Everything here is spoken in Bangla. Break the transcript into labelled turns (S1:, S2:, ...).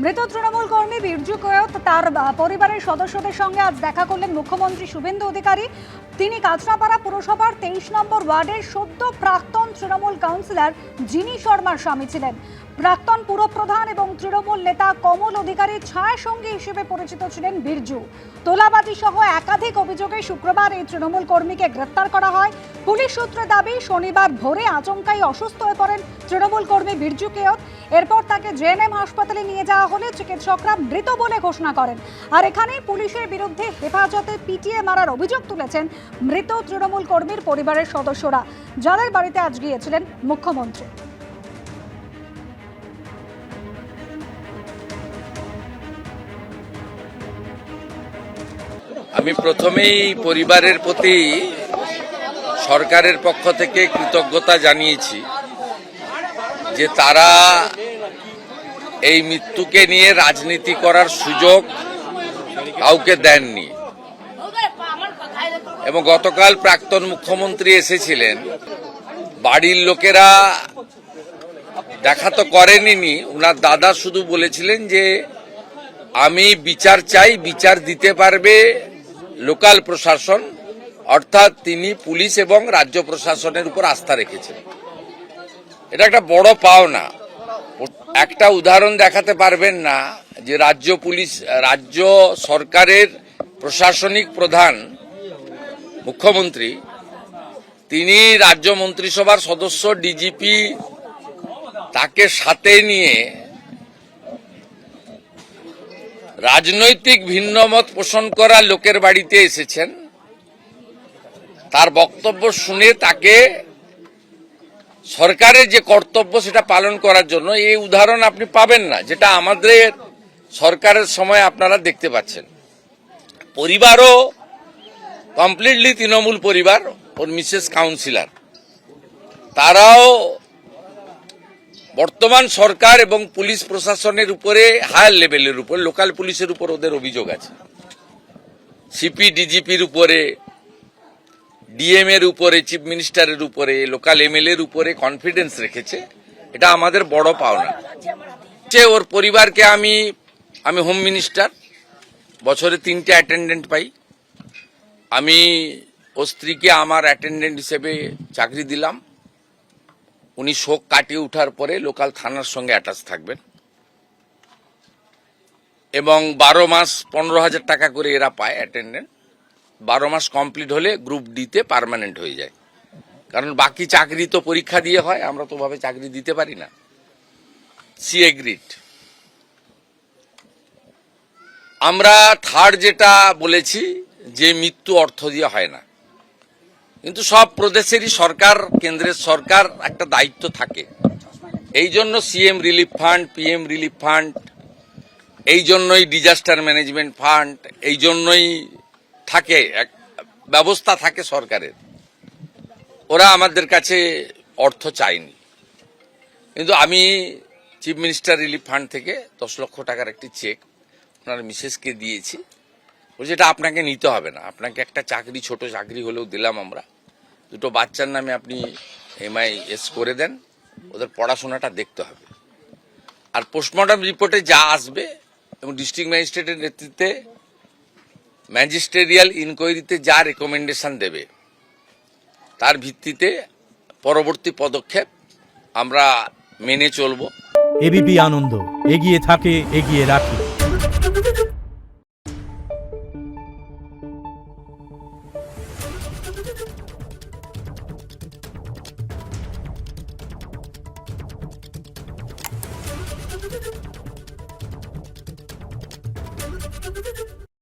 S1: মৃত তৃণমূল কর্মী বীরজু কয়ত তার পরিবারের সদস্যদের সঙ্গে আজ দেখা করলেন মুখ্যমন্ত্রী শুভেন্দু অধিকারী। তিনি কাঁচরাপাড়া পুরসভার 23 নম্বর ওয়ার্ডের সদ্য প্রাক্তন তৃণমূল কাউন্সিলর জিনি শর্মার স্বামী ছিলেন। প্রাক্তন পুরপ্রধান এবং তৃণমূল নেতা কমল অধিকারীর ছায়াসঙ্গী হিসেবে পরিচিত ছিলেন বীরজু। তোলাবাজি সহ একাধিক অভিযোগে শুক্রবার এই তৃণমূল কর্মীকে গ্রেফতার করা হয়। পুলিশ সূত্রে দাবি, শনিবার ভোরে আচমকাই অসুস্থ হয়ে পড়েন তৃণমূল কর্মী বীরজু কেয়ত। এরপর তাকে জেএনএম হাসপাতালে নিয়ে যাওয়া হলে চিকিৎসকরা মৃত বলে ঘোষণা করেন। আর এখানেই পুলিশের বিরুদ্ধে হেফাজতে পিটিয়ে মারার অভিযোগ তুলেছেন মৃত তৃণমূল কর্মীর পরিবারের সদস্যরা, যাদের বাড়িতে আজ গিয়েছিলেন মুখ্যমন্ত্রী।
S2: আমি প্রথমেই পরিবারের প্রতি সরকারের পক্ষ থেকে কৃতজ্ঞতা জানিয়েছি যে তারা এই মৃত্যুকে নিয়ে রাজনীতি করার সুযোগ কাউকে দেননি। এবং গতকাল প্রাক্তন মুখ্যমন্ত্রী এসেছিলেন, বাড়ির লোকেরা দেখা তো করেনি। ওনার দাদা শুধু বলেছিলেন যে আমি বিচার চাই, বিচার দিতে পারবে লোকাল প্রশাসন, অর্থাৎ তিনি পুলিশ এবং রাজ্য প্রশাসনের উপর আস্থা রেখেছেন। এটা একটা বড় পাওনা। একটা উদাহরণ দেখাতে পারবেন না যে রাজ্য সরকারের প্রশাসনিক প্রধান মুখ্যমন্ত্রী, তিনি রাজ্য মন্ত্রিসভার সদস্য ডিজিপি তাকে সাথে নিয়ে রাজনৈতিক ভিন্নমত পোষণ করা লোকের বাড়িতে এসেছেন। তার বক্তব্য শুনে তাকে সরকারের যে কর্তব্য সেটা পালন করার জন্য, এই উদাহরণ আপনি পাবেন না যেটা আমাদের সরকারের সময় আপনারা দেখতে পাচ্ছেন। পরিবারও কমপ্লিটলি তৃণমূল পরিবার, ওর মিসেস কাউন্সিলর, তারাও বর্তমান সরকার এবং পুলিশ প্রশাসনের উপরে হায়ার লেভেলের উপর, লোকাল পুলিশের উপর ওদের অভিযোগ আছে। সিপি ডিজিপির উপরে, ডিএম এর উপরে, চিফ মিনিস্টারের উপরে, লোকাল এমএলএ এর উপরে কনফিডেন্স রেখেছে। এটা আমাদের বড় পাওনা। ওর পরিবারকে আমি হোম মিনিস্টার, বছরে 3টে অ্যাটেন্ডেন্ট পাই। আমি ও স্ত্রীকে আমার অ্যাটেন্ডেন্ট হিসেবে চাকরি দিলাম। উনি শোক কাটিয়ে উঠার পরে লোকাল থানার সঙ্গে অ্যাটাচ থাকবেন এবং 12 মাস 15,000 টাকা করে এরা পায় অ্যাটেন্ডেন্ট। 12 মাস কমপ্লিট হলে গ্রুপ ডিতে পার্মানেন্ট হয়ে যায়। কারণ বাকি চাকরি তো পরীক্ষা দিয়ে হয়, আমরা তো ভাবে চাকরি দিতে পারি না। C agreed. আমরা থার্ড যেটা বলেছি যে মৃত্যু অর্থ দিয়ে হয় না, কিন্তু সব প্রদেশেরই সরকার, কেন্দ্রের সরকার একটা দায়িত্ব থাকে। এই জন্য CM relief fund, PM relief fund, এই জন্যই ডিজাস্টার ম্যানেজমেন্ট ফান্ড, এই জন্যই থাকে, ব্যবস্থা থাকে সরকারের। ওরা আমাদের কাছে অর্থ চায়নি, কিন্তু আমি চিফ মিনিস্টার রিলিফ ফান্ড থেকে 10 লক্ষ টাকার একটি চেক ওনার মিসেসকে দিয়েছি। বলছে এটা আপনাকে নিতে হবে না, আপনাকে একটা চাকরি, ছোট চাকরি হলেও দিলাম আমরা। 2টো বাচ্চার নামে আপনি MIS করে দেন, ওদের পড়াশোনাটা দেখতে হবে। আর পোস্টমর্টম রিপোর্টে যা আসবে এবং ডিস্ট্রিক্ট ম্যাজিস্ট্রেটের নেতৃত্বে ম্যাজিস্ট্রেরিয়াল ইনকোয়ারিতে যা রেকমেন্ডেশন দেবে, তার ভিত্তিতে পরবর্তী পদক্ষেপ আমরা মেনে চলব।
S3: এবিপি আনন্দ, এগিয়ে থাকে, এগিয়ে রাখে।